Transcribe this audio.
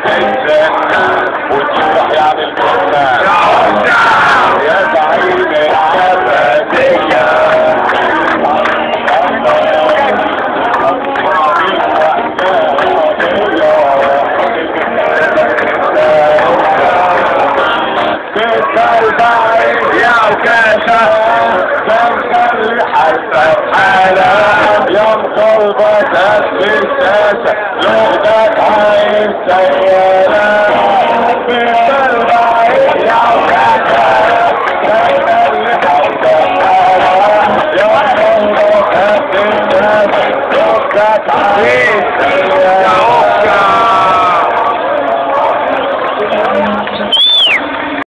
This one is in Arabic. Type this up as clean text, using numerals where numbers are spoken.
الجنة وتروح يعني الجنة يا زعيم العباسية يا وكاشة تنخلي حتى حالة يا مطلبة الشاشة لغدك عين سيالة بالبعيد يا وكاشة تنخلي حتى حالة يا مطلبة الشاشة لغدك عين سيالة